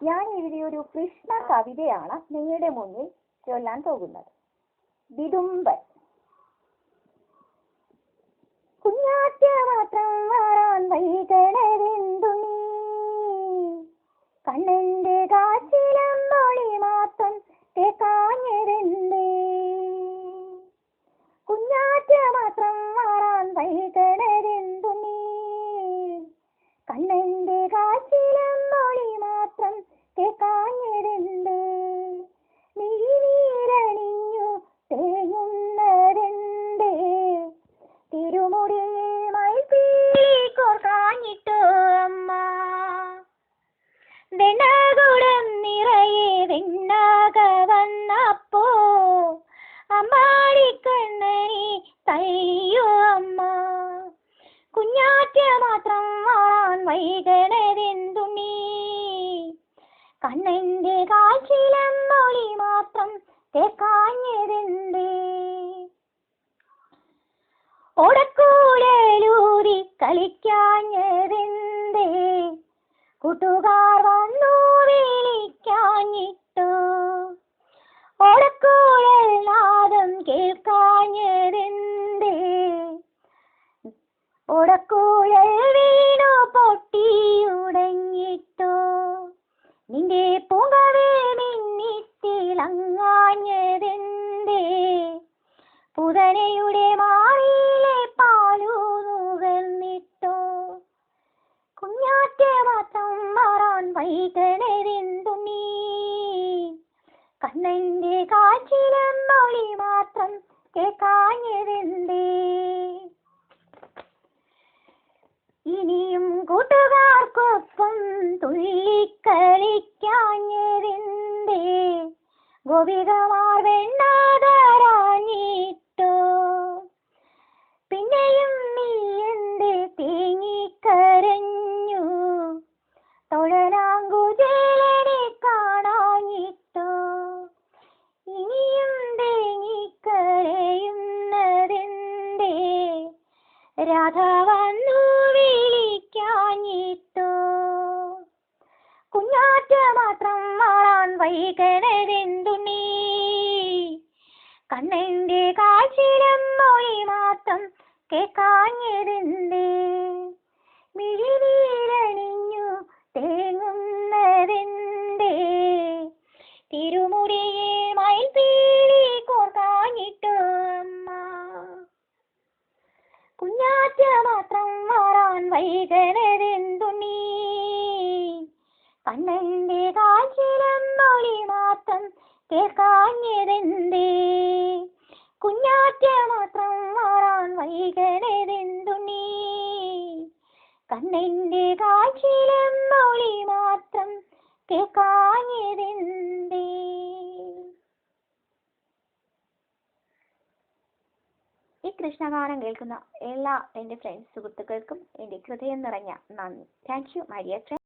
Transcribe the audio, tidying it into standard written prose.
ഞാൻ എഴുതിയൊരു കൃഷ്ണ കവിതയാണ് നിങ്ങളുടെ മുന്നിൽ ചൊല്ലാൻ പോകുന്നത്. വിടുമ്പൻ. കുഞ്ഞാറ്റ മാത്രം മാറാൻ വൈകണതെന്തു നീ, കണ്ണന്റെ കാച്ചിലമ്പൊളി മാത്രം കേക്കാഞ്ഞതെന്തേ. കുഞ്ഞാറ്റ മാത്രം മാറാൻ വൈകണതെന്തു നീ, കണ്ണന്റെ കാച്ചിലമ്പൊളി മാത്രം കേക്കാഞ്ഞതെന്തേ. മിഴിനീരണിഞ്ഞു തേങ്ങുന്നതെന്തേ, തിരുമുടിയിൽ മയിൽപ്പീലി കോർക്കാഞ്ഞിട്ടോ അമ്മ. വെണ്ണകുടം നിറയെ വെണ്ണക വന്നപ്പോ അമ്പാടിക്കണ്ണനെ തള്ളിയോ അമ്മ. കുഞ്ഞാറ്റ മാത്രം മാറാൻ വൈകണതെന്തു നീ, കണ്ണന്റെ കാച്ചിലമ്പൊളി മാത്രം കേക്കാഞ്ഞതെന്തേ. ഓടക്കൂടലൂരി കളിക്കാഞ്ഞതെന്തേ, കൂട്ടുകാർ വന്നു വിളിക്കാഞ്ഞിട്ടോ. ഓടക്കൂടൽ നാദം കേൾക്കാഞ്ഞതെന്തേ, ഓടക്കൂടൽ വീണു പൊട്ടിയുടങ്ങിട്ടോ. നിന്റെ പൂങ്കവേ മിന്നിത്തിളങ്ങാഞ്ഞതെന്തേ, പുതനയുടെ മാറിയിലെ പാലു നുകർന്നിട്ടോ. കുഞ്ഞാറ്റ മാത്രം മാറാൻ വൈകണതെന്തു നീ, കണ്ണന്റെ കാച്ചിലമ്പൊളി മാത്രം കേക്കാഞ്ഞതെന്തേ. ഇനിയും കൂട്ടുകാർക്കൊപ്പം തുള്ളിക്കളിക്കാഞ്ഞതെന്തേ, ഗോപികമാർ വെണ്ണാതരാഞ്ഞിട്ടോ. പിന്നെയും നീ എന്തേ തേങ്ങിക്കരഞ്ഞു, തൊഴനാങ്കുചേലനെ കാണാഞ്ഞിട്ടോ. ഇനിയും തേങ്ങിക്കരയുന്നതെന്തേ, രാധ വന്നു വിളിക്കാഞ്ഞിട്ടോ. കുഞ്ഞാറ്റ മാത്രം മാറാൻ വൈകണതെന്തു നീ, കണ്ണന്റെ കാച്ചിലമ്പൊളി മാത്രം കേക്കാഞ്ഞതെന്തേ. മിഴിനീരണിഞ്ഞു തേങ്ങുന്നതെന്തേ, തിരുമുടിയെ മയിൽപ്പീലി കോർക്കാഞ്ഞിട്ടോ അമ്മ. കുഞ്ഞാറ്റ മാത്രം മാറാൻ വൈകണതെന്തു നീ, കണ്ണന്റെ കാച്ചിലമ്പൊളി മാത്രം കേക്കാഞ്ഞതെന്തേ. കുഞ്ഞാറ്റ മാത്രം മാറാൻ വൈകണതെന്തു നീ, കണ്ണന്റെ കാച്ചിലമ്പൊളി മാത്രം കേക്കാഞ്ഞതെന്തേ. ഈ കൃഷ്ണഗാനം കേൾക്കുന്ന എല്ലാ എൻ്റെ ഫ്രണ്ട്സ് സുഹൃത്തുക്കൾക്കും എൻ്റെ ഹൃദയം നിറഞ്ഞ നന്ദി. Thank you my dear friends.